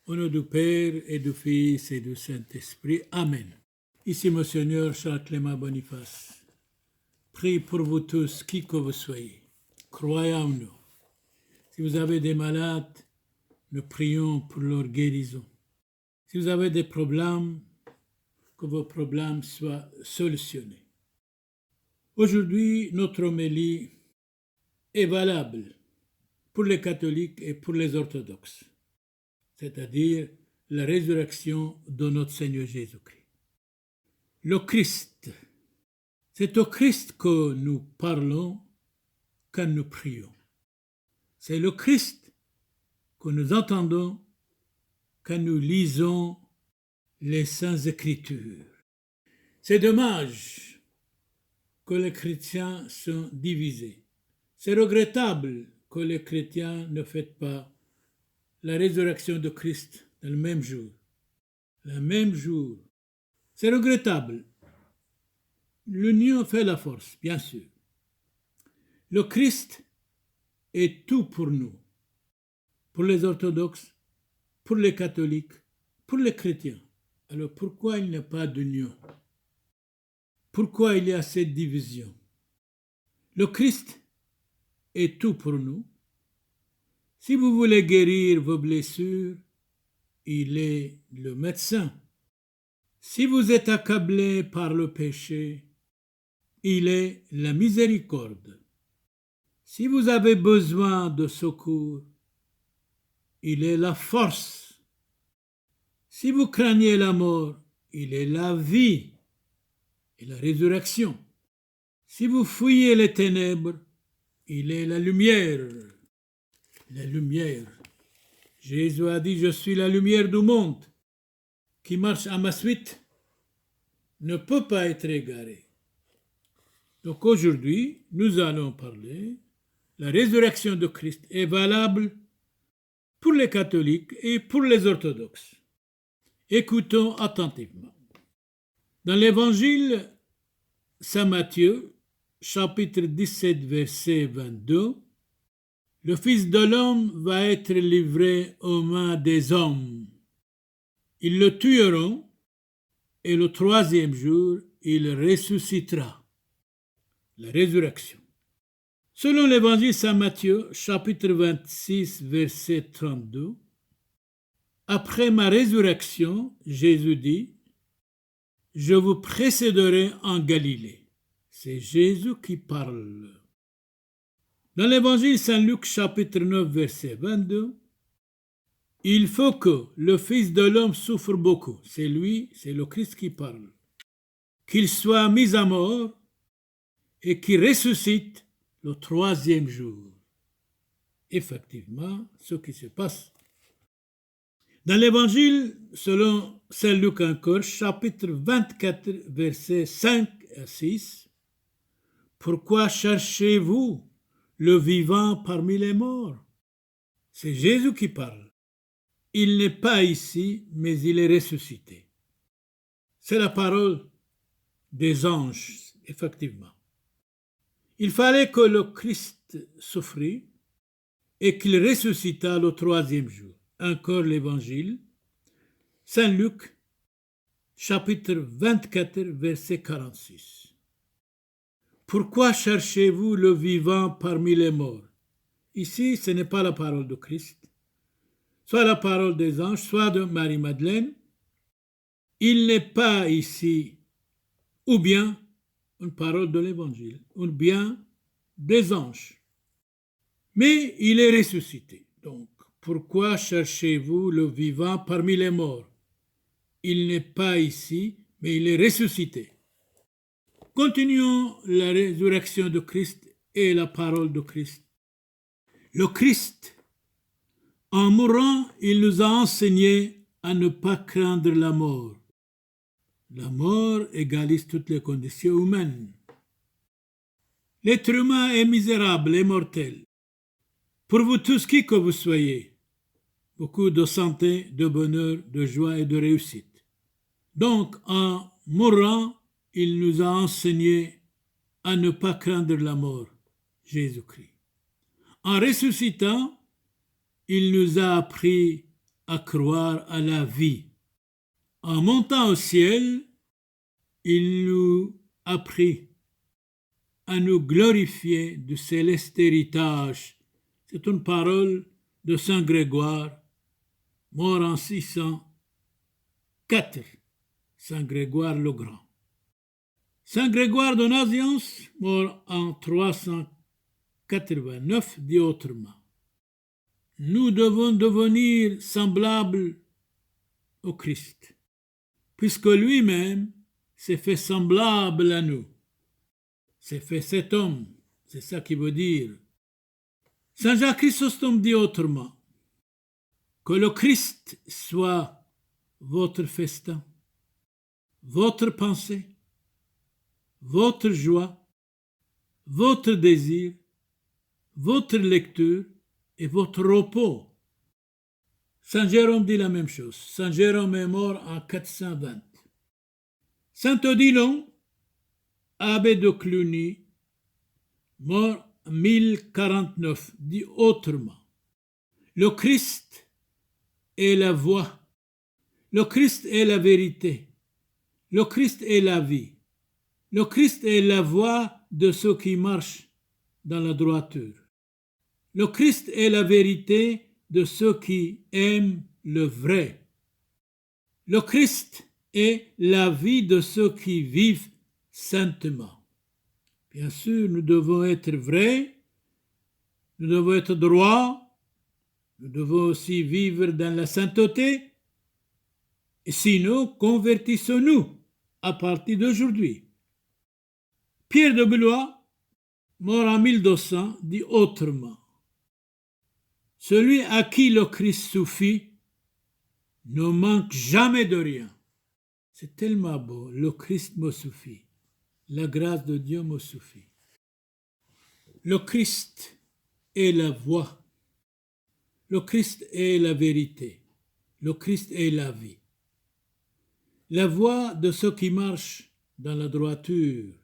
Au nom du Père et du Fils et du Saint-Esprit. Amen. Ici Monseigneur Charles Clément Boniface. Prie pour vous tous, qui que vous soyez. Croyez en nous. Si vous avez des malades, nous prions pour leur guérison. Si vous avez des problèmes, que vos problèmes soient solutionnés. Aujourd'hui, notre homélie est valable pour les catholiques et pour les orthodoxes, c'est-à-dire la résurrection de notre Seigneur Jésus-Christ. Le Christ, c'est au Christ que nous parlons quand nous prions. C'est le Christ que nous entendons quand nous lisons les Saintes Écritures. C'est dommage que les chrétiens sont divisés. C'est regrettable que les chrétiens ne fêtent pas la résurrection de Christ dans le même jour. Le même jour. C'est regrettable. L'union fait la force, bien sûr. Le Christ est tout pour nous, pour les orthodoxes, pour les catholiques, pour les chrétiens. Alors pourquoi il n'y a pas d'union? Pourquoi il y a cette division? Le Christ est tout pour nous. Si vous voulez guérir vos blessures, il est le médecin. Si vous êtes accablé par le péché, il est la miséricorde. Si vous avez besoin de secours, il est la force. Si vous craignez la mort, il est la vie et la résurrection. Si vous fuyez les ténèbres, il est la lumière. La lumière. Jésus a dit, je suis la lumière du monde. Qui marche à ma suite ne peut pas être égaré. Donc aujourd'hui, nous allons parler. La résurrection de Christ est valable pour les catholiques et pour les orthodoxes. Écoutons attentivement. Dans l'évangile Saint Matthieu, chapitre 17, verset 22, le Fils de l'homme va être livré aux mains des hommes. Ils le tueront et le troisième jour, il ressuscitera. La résurrection. Selon l'évangile Saint Matthieu, chapitre 26, verset 32, après ma résurrection, Jésus dit, je vous précéderai en Galilée. C'est Jésus qui parle. Dans l'évangile Saint-Luc, chapitre 9, verset 22, il faut que le Fils de l'homme souffre beaucoup. C'est lui, c'est le Christ qui parle. Qu'il soit mis à mort et qu'il ressuscite le troisième jour. Effectivement, ce qui se passe. Dans l'évangile, selon Saint Luc encore, chapitre 24, versets 5 à 6, pourquoi cherchez-vous le vivant parmi les morts? C'est Jésus qui parle. Il n'est pas ici, mais il est ressuscité. C'est la parole des anges, effectivement. Il fallait que le Christ souffrit et qu'il ressuscita le troisième jour. Encore l'évangile, Saint Luc, chapitre 24, verset 46. Pourquoi cherchez-vous le vivant parmi les morts? Ici, ce n'est pas la parole de Christ, soit la parole des anges, soit de Marie-Madeleine. Il n'est pas ici, ou bien une parole de l'évangile, ou bien des anges. Mais il est ressuscité. Donc, pourquoi cherchez-vous le vivant parmi les morts? Il n'est pas ici, mais il est ressuscité. Continuons la résurrection de Christ et la parole de Christ. Le Christ, en mourant, il nous a enseigné à ne pas craindre la mort. La mort égalise toutes les conditions humaines. L'être humain est misérable et mortel. Pour vous tous, qui que vous soyez, beaucoup de santé, de bonheur, de joie et de réussite. Donc, en mourant, il nous a enseigné à ne pas craindre la mort, Jésus-Christ. En ressuscitant, il nous a appris à croire à la vie. En montant au ciel, il nous a pris à nous glorifier du céleste héritage. C'est une parole de Saint Grégoire, mort en 604, Saint Grégoire le Grand. Saint Grégoire de Nazianze, mort en 389, dit autrement: nous devons devenir semblables au Christ, puisque lui-même s'est fait semblable à nous. C'est fait cet homme, c'est ça qui veut dire. Saint Jacques Chrysostome dit autrement: que le Christ soit votre festin, votre pensée, votre joie, votre désir, votre lecture et votre repos. Saint Jérôme dit la même chose. Saint Jérôme est mort en 420. Saint Odilon, abbé de Cluny, mort en 1049, dit autrement: le Christ est la voie, le Christ est la vérité, le Christ est la vie, le Christ est la voie de ceux qui marchent dans la droiture. Le Christ est la vérité de ceux qui aiment le vrai. Le Christ est la vie de ceux qui vivent saintement. Bien sûr, nous devons être vrais, nous devons être droits, nous devons aussi vivre dans la sainteté. Et sinon, convertissons-nous à partir d'aujourd'hui. Pierre de Blois, mort en 1200, dit autrement: celui à qui le Christ suffit ne manque jamais de rien. C'est tellement beau. Le Christ me suffit. La grâce de Dieu me suffit. Le Christ est la voie. Le Christ est la vérité. Le Christ est la vie. La voie de ceux qui marchent dans la droiture.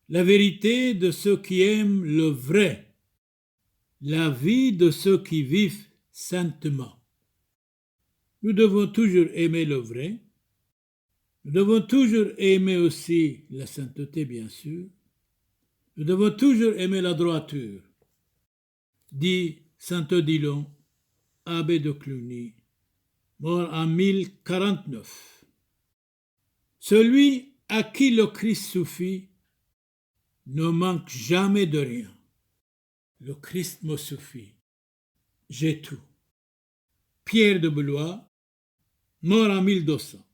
La vérité de ceux qui aiment le vrai. La vie de ceux qui vivent saintement. Nous devons toujours aimer le vrai. Nous devons toujours aimer aussi la sainteté, bien sûr. Nous devons toujours aimer la droiture, dit saint Odilon, abbé de Cluny, mort en 1049. Celui à qui le Christ suffit ne manque jamais de rien. Le Christ me suffit. J'ai tout. Pierre de Blois, mort en 1200.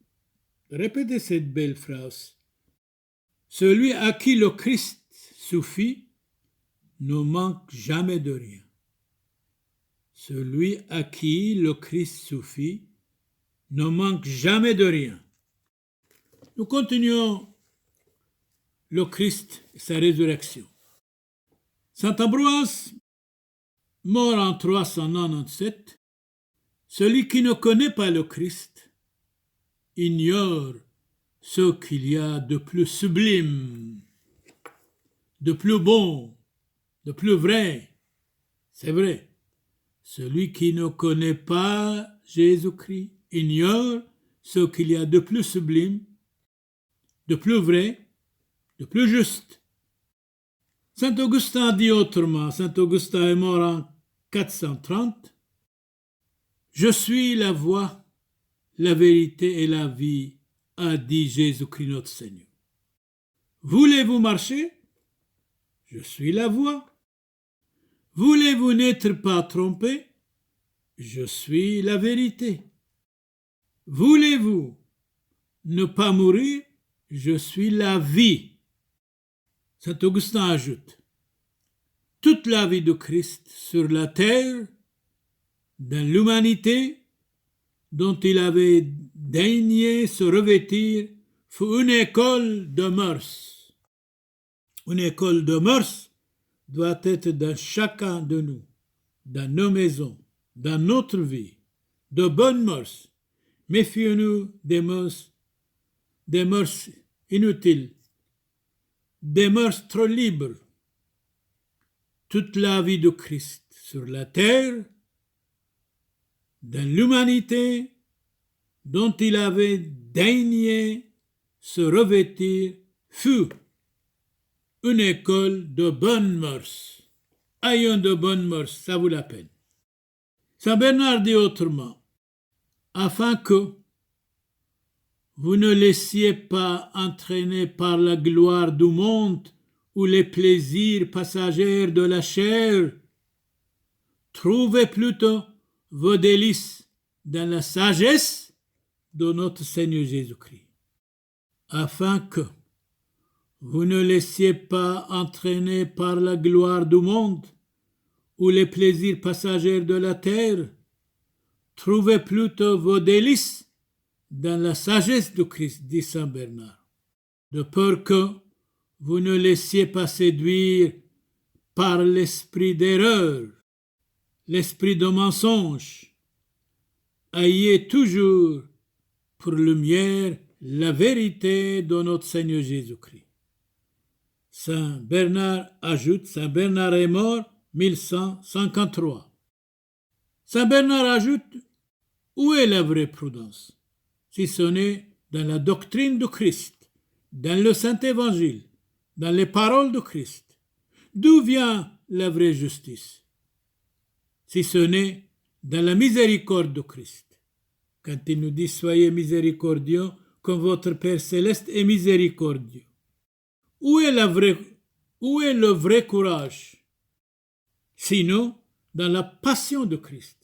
Répétez cette belle phrase. Celui à qui le Christ suffit ne manque jamais de rien. Celui à qui le Christ suffit ne manque jamais de rien. Nous continuons le Christ et sa résurrection. Saint Ambroise, mort en 397, celui qui ne connaît pas le Christ ignore ce qu'il y a de plus sublime, de plus bon, de plus vrai. C'est vrai. Celui qui ne connaît pas Jésus-Christ ignore ce qu'il y a de plus sublime, de plus vrai, de plus juste. Saint Augustin dit autrement. Saint Augustin est mort en 430. Je suis la voie, la vérité et la vie, a dit Jésus-Christ notre Seigneur. Voulez-vous marcher? Je suis la voie. Voulez-vous n'être pas trompé? Je suis la vérité. Voulez-vous ne pas mourir? Je suis la vie. Saint Augustin ajoute: toute la vie de Christ sur la terre, dans l'humanité dont il avait daigné se revêtir, fut une école de mœurs. Une école de mœurs doit être dans chacun de nous, dans nos maisons, dans notre vie, de bonnes mœurs. Méfions-nous des mœurs inutiles, des mœurs trop libres. Toute la vie de Christ sur la terre, dans l'humanité dont il avait daigné se revêtir fut une école de bonnes mœurs. Ayons de bonnes mœurs, ça vaut la peine. Saint Bernard dit autrement, afin que vous ne laissiez pas entraîner par la gloire du monde ou les plaisirs passagers de la chair, trouvez plutôt vos délices dans la sagesse de notre Seigneur Jésus-Christ, afin que vous ne laissiez pas entraîner par la gloire du monde ou les plaisirs passagers de la terre, trouvez plutôt vos délices dans la sagesse du Christ, dit Saint Bernard, de peur que vous ne laissiez pas séduire par l'esprit d'erreur, l'esprit de mensonge. Ayez toujours pour lumière la vérité de notre Seigneur Jésus-Christ. Saint Bernard ajoute, Saint Bernard est mort 1153. Saint Bernard ajoute, où est la vraie prudence, si ce n'est dans la doctrine du Christ, dans le Saint-Évangile, dans les paroles du Christ? D'où vient la vraie justice, si ce n'est dans la miséricorde du Christ? Quand il nous dit « Soyez miséricordieux, comme votre Père céleste est miséricordieux ». Où est le vrai courage? Sinon, dans la passion de Christ.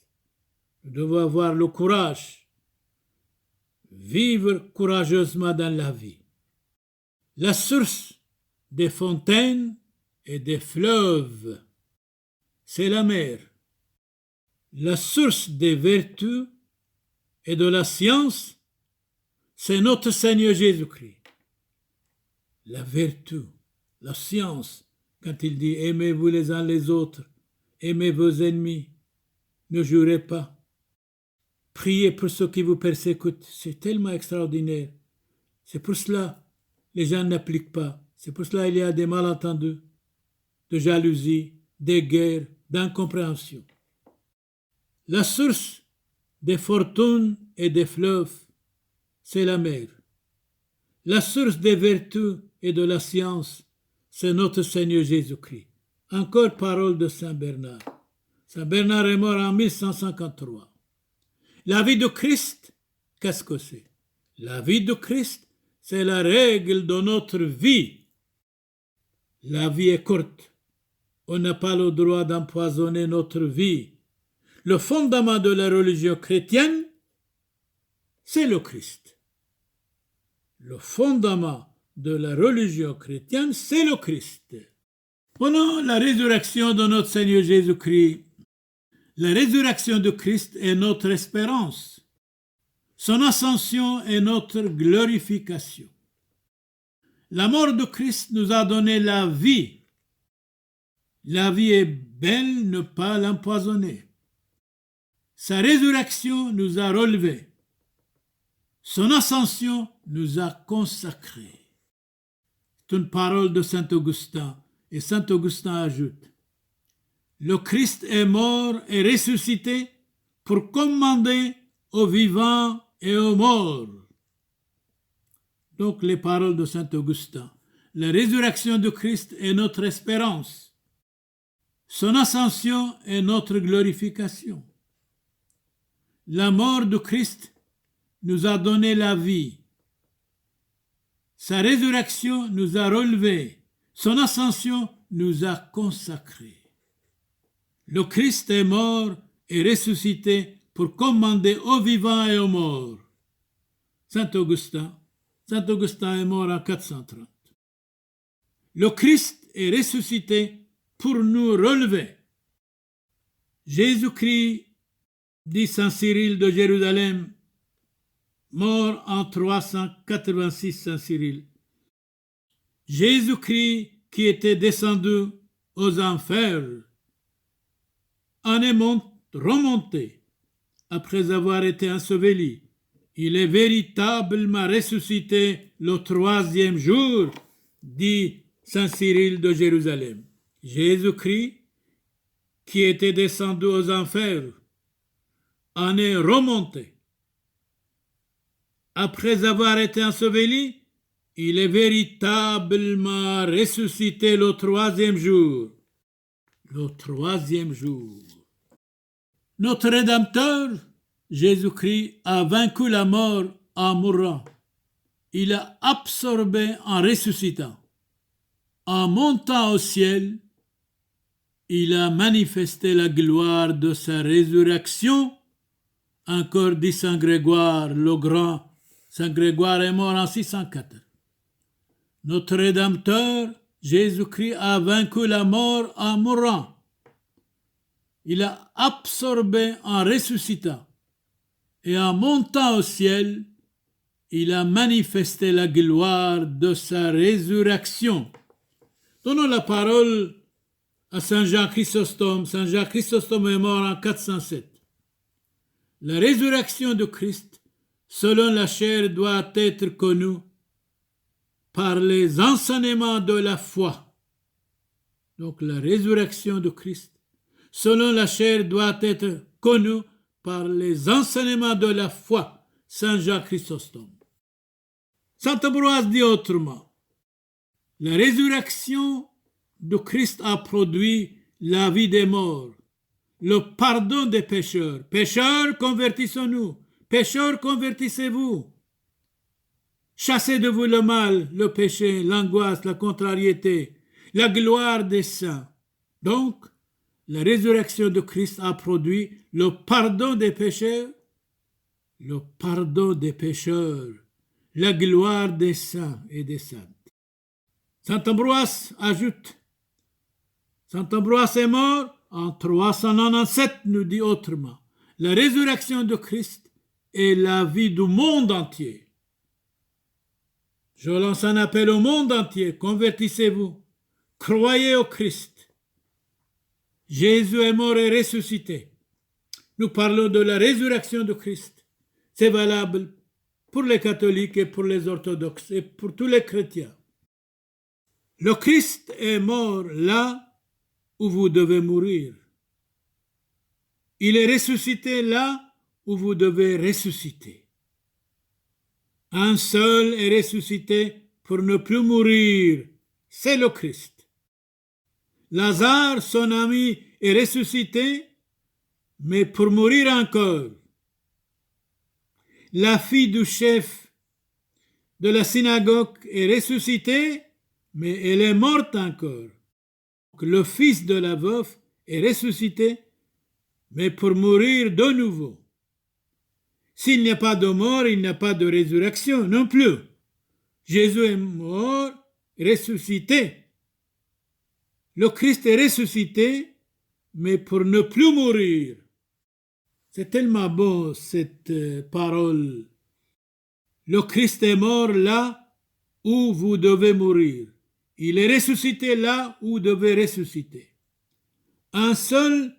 Nous devons avoir le courage, vivre courageusement dans la vie. La source des fontaines et des fleuves, c'est la mer. La source des vertus et de la science, c'est notre Seigneur Jésus-Christ. La vertu, la science, quand il dit « Aimez-vous les uns les autres, aimez vos ennemis, ne jurez pas, priez pour ceux qui vous persécutent », c'est tellement extraordinaire. C'est pour cela les gens n'appliquent pas. C'est pour cela il y a des malentendus, de jalousie, des guerres, d'incompréhension. La source des fortunes et des fleuves, c'est la mer. La source des vertus et de la science, c'est notre Seigneur Jésus-Christ. Encore parole de Saint Bernard. Saint Bernard est mort en 1153. La vie de Christ, qu'est-ce que c'est? La vie de Christ, c'est la règle de notre vie. La vie est courte. On n'a pas le droit d'empoisonner notre vie. Le fondement de la religion chrétienne, c'est le Christ. Le fondement de la religion chrétienne, c'est le Christ. Pendant la résurrection de notre Seigneur Jésus-Christ, la résurrection de Christ est notre espérance. Son ascension est notre glorification. La mort de Christ nous a donné la vie. La vie est belle, ne pas l'empoisonner. Sa résurrection nous a relevés. Son ascension nous a consacrés. C'est une parole de Saint Augustin. Et Saint Augustin ajoute, le Christ est mort et ressuscité pour commander aux vivants et aux morts. Donc les paroles de Saint Augustin. La résurrection de Christ est notre espérance. Son ascension est notre glorification. La mort de Christ nous a donné la vie. Sa résurrection nous a relevés. Son ascension nous a consacrés. Le Christ est mort et ressuscité pour commander aux vivants et aux morts. Saint Augustin est mort en 430. Le Christ est ressuscité pour nous relever. Jésus-Christ, dit Saint Cyril de Jérusalem, mort en 386, Saint Cyril. Jésus-Christ qui était descendu aux enfers en est remonté après avoir été enseveli. Il est véritablement ressuscité le 3e jour, dit Saint Cyril de Jérusalem. Jésus-Christ qui était descendu aux enfers en est remonté. Après avoir été enseveli, il est véritablement ressuscité le troisième jour. Le troisième jour. Notre Rédempteur, Jésus-Christ, a vaincu la mort en mourant. Il a absorbé en ressuscitant. En montant au ciel, il a manifesté la gloire de sa résurrection. Encore dit Saint Grégoire le Grand. Saint Grégoire est mort en 604. Notre Rédempteur, Jésus-Christ, a vaincu la mort en mourant. Il a absorbé en ressuscitant. Et en montant au ciel, il a manifesté la gloire de sa résurrection. Donnons la parole à Saint Jean Chrysostome. Saint Jean Chrysostome est mort en 407. La résurrection de Christ, selon la chair, doit être connue par les enseignements de la foi. Donc la résurrection de Christ, selon la chair, doit être connue par les enseignements de la foi. Saint Jean Chrysostome. Saint Ambroise dit autrement, la résurrection de Christ a produit la vie des morts, le pardon des pécheurs. Pécheurs, convertissons-nous. Pécheurs, convertissez-vous. Chassez de vous le mal, le péché, l'angoisse, la contrariété, la gloire des saints. Donc, la résurrection de Christ a produit le pardon des pécheurs, le pardon des pécheurs, la gloire des saints et des saintes. Saint Ambroise ajoute, Saint Ambroise est mort en 397, nous dit autrement. La résurrection de Christ est la vie du monde entier. Je lance un appel au monde entier, convertissez-vous, croyez au Christ. Jésus est mort et ressuscité. Nous parlons de la résurrection de Christ. C'est valable pour les catholiques et pour les orthodoxes et pour tous les chrétiens. Le Christ est mort là où vous devez mourir. Il est ressuscité là où vous devez ressusciter. Un seul est ressuscité pour ne plus mourir, c'est le Christ. Lazare, son ami, est ressuscité, mais pour mourir encore. La fille du chef de la synagogue est ressuscitée, mais elle est morte encore. Le fils de la veuve est ressuscité, mais pour mourir de nouveau. S'il n'y a pas de mort, il n'y a pas de résurrection non plus. Jésus est mort, ressuscité. Le Christ est ressuscité, mais pour ne plus mourir. C'est tellement beau cette parole. Le Christ est mort là où vous devez mourir. Il est ressuscité là où vous devez ressusciter. Un seul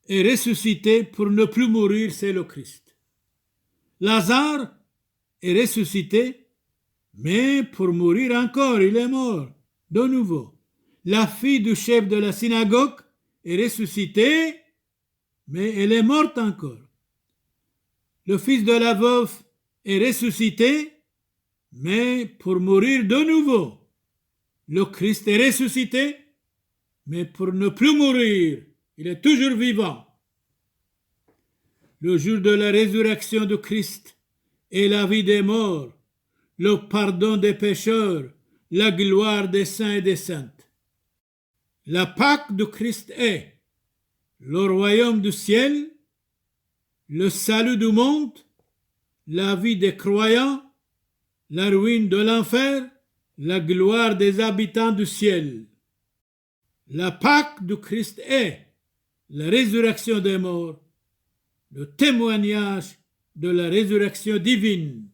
est ressuscité pour ne plus mourir, c'est le Christ. Lazare est ressuscité, mais pour mourir encore, il est mort de nouveau. La fille du chef de la synagogue est ressuscitée, mais elle est morte encore. Le fils de la veuve est ressuscité, mais pour mourir de nouveau. Le Christ est ressuscité, mais pour ne plus mourir. Il est toujours vivant. Le jour de la résurrection de Christ est la vie des morts, le pardon des pécheurs, la gloire des saints et des saintes. La Pâque de Christ est le royaume du ciel, le salut du monde, la vie des croyants, la ruine de l'enfer, la gloire des habitants du ciel. La Pâque du Christ est la résurrection des morts, le témoignage de la résurrection divine.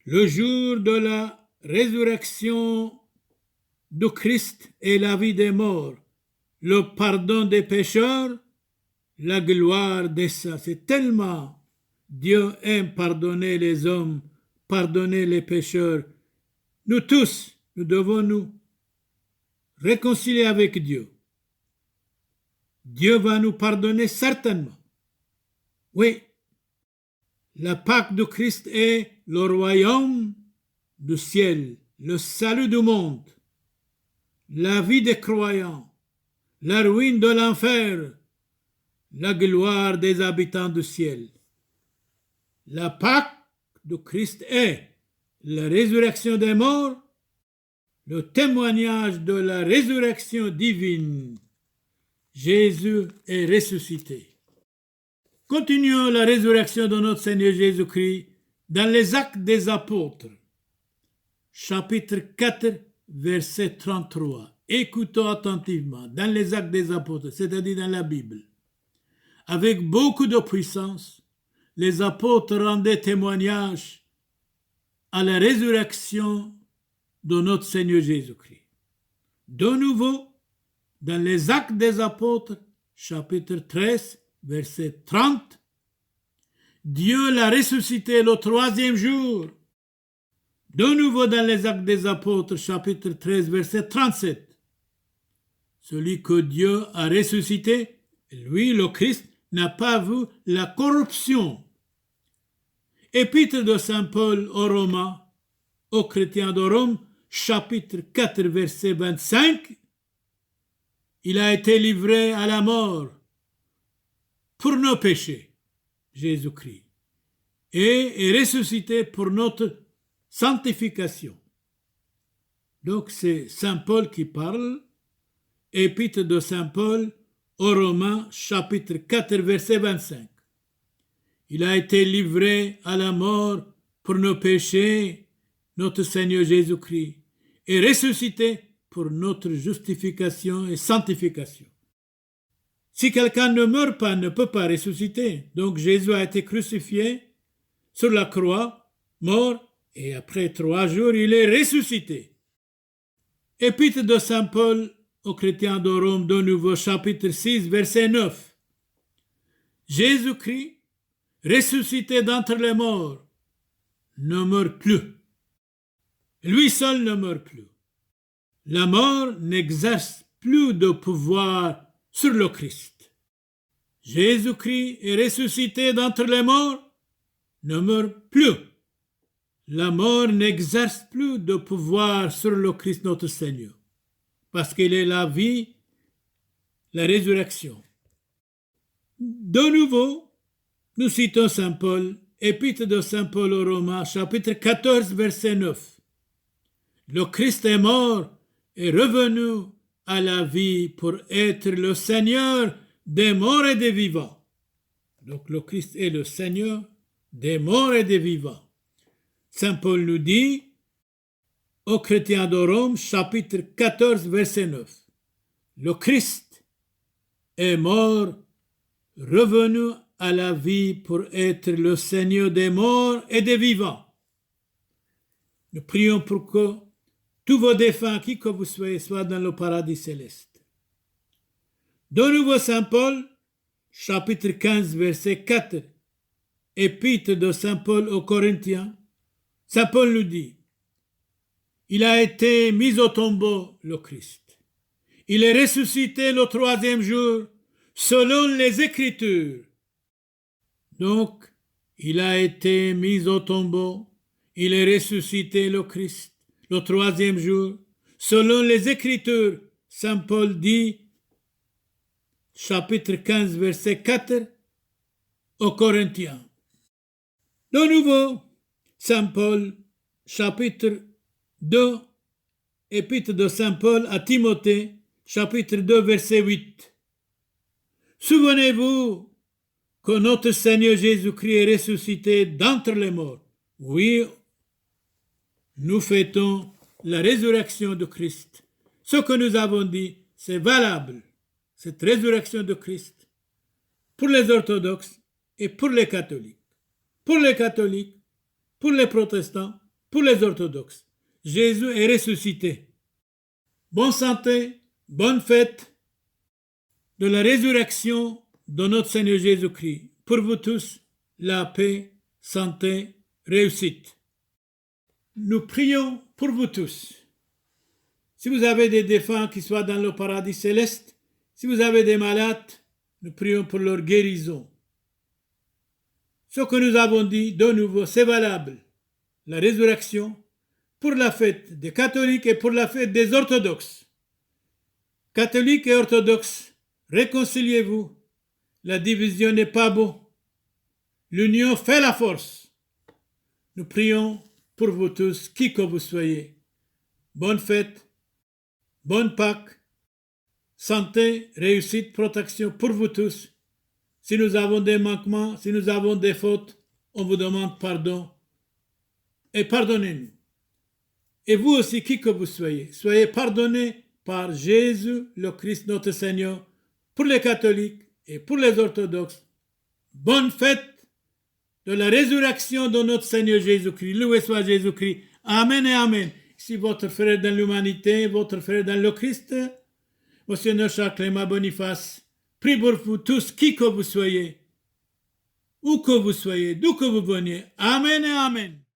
Le jour de la résurrection de Christ est la vie des morts, le pardon des pécheurs, la gloire des saints. C'est tellement Dieu aime pardonner les hommes, pardonner les pécheurs. Nous tous, nous devons nous réconcilier avec Dieu. Dieu va nous pardonner certainement. Oui, la Pâque de Christ est le royaume du ciel, le salut du monde, la vie des croyants, la ruine de l'enfer, la gloire des habitants du ciel. La Pâque de Christ est la résurrection des morts, le témoignage de la résurrection divine. Jésus est ressuscité. Continuons la résurrection de notre Seigneur Jésus-Christ dans les Actes des Apôtres, chapitre 4, verset 33. Écoutons attentivement dans les Actes des Apôtres, c'est-à-dire dans la Bible. Avec beaucoup de puissance, les apôtres rendaient témoignage à la résurrection de notre Seigneur Jésus-Christ. De nouveau, dans les Actes des Apôtres, chapitre 13, verset 30, Dieu l'a ressuscité le troisième jour. De nouveau dans les Actes des Apôtres, chapitre 13, verset 37, celui que Dieu a ressuscité, lui, le Christ, n'a pas vu la corruption. Épître de Saint Paul aux Romains, aux chrétiens de Rome, chapitre 4, verset 25, il a été livré à la mort pour nos péchés, Jésus-Christ, et est ressuscité pour notre sanctification. Donc c'est Saint Paul qui parle, Épître de Saint Paul aux Romains, chapitre 4, verset 25. Il a été livré à la mort pour nos péchés, notre Seigneur Jésus-Christ, et ressuscité pour notre justification et sanctification. Si quelqu'un ne meurt pas, ne peut pas ressusciter. Donc Jésus a été crucifié sur la croix, mort, et après 3 jours, il est ressuscité. Épître de Saint Paul aux chrétiens de Rome, de nouveau, chapitre 6, verset 9. Jésus-Christ, ressuscité d'entre les morts, ne meurt plus. Lui seul ne meurt plus. La mort n'exerce plus de pouvoir sur le Christ. Jésus-Christ est ressuscité d'entre les morts, ne meurt plus. La mort n'exerce plus de pouvoir sur le Christ notre Seigneur, parce qu'il est la vie, la résurrection. De nouveau, nous citons Saint Paul, Épître de Saint Paul aux Romains, chapitre 14, verset 9. Le Christ est mort et revenu à la vie pour être le Seigneur des morts et des vivants. Donc le Christ est le Seigneur des morts et des vivants. Saint Paul nous dit aux chrétiens de Rome, chapitre 14, verset 9. Le Christ est mort, revenu à la vie pour être le Seigneur des morts et des vivants. Nous prions pour que tous vos défunts, qui que vous soyez, soient dans le paradis céleste. De nouveau Saint Paul, chapitre 15, verset 4, épître de Saint Paul aux Corinthiens, Saint Paul nous dit, il a été mis au tombeau, le Christ. Il est ressuscité le 3e jour, selon les Écritures. Donc, il a été mis au tombeau, il est ressuscité, le Christ, le 3e jour, selon les Écritures. Saint Paul dit, chapitre 15, verset 4, aux Corinthiens. De nouveau, Saint Paul, chapitre 2, épître de Saint Paul à Timothée, chapitre 2, verset 8. Souvenez-vous que notre Seigneur Jésus-Christ est ressuscité d'entre les morts. Oui, nous fêtons la résurrection de Christ. Ce que nous avons dit, c'est valable, cette résurrection de Christ, pour les orthodoxes et pour les catholiques. Pour les catholiques, pour les protestants, pour les orthodoxes. Jésus est ressuscité. Bonne santé, bonne fête de la résurrection de notre Seigneur Jésus-Christ. Pour vous tous, la paix, santé, réussite. Nous prions pour vous tous. Si vous avez des défunts qui soient dans le paradis céleste, si vous avez des malades, nous prions pour leur guérison. Ce que nous avons dit de nouveau, c'est valable. La résurrection pour la fête des catholiques et pour la fête des orthodoxes. Catholiques et orthodoxes, réconciliez-vous. La division n'est pas bon. L'union fait la force. Nous prions pour vous tous, qui que vous soyez. Bonne fête, bonne Pâques, santé, réussite, protection pour vous tous. Si nous avons des manquements, si nous avons des fautes, on vous demande pardon et pardonnez-nous. Et vous aussi, qui que vous soyez pardonnés par Jésus, le Christ, notre Seigneur, pour les catholiques et pour les orthodoxes. Bonne fête de la résurrection de notre Seigneur Jésus-Christ. Loué soit Jésus-Christ. Amen et Amen. Ici votre frère dans l'humanité, votre frère dans le Christ, Monseigneur Charles Clément Boniface, prie pour vous tous, qui que vous soyez, où que vous soyez, d'où que vous veniez. Amen et Amen.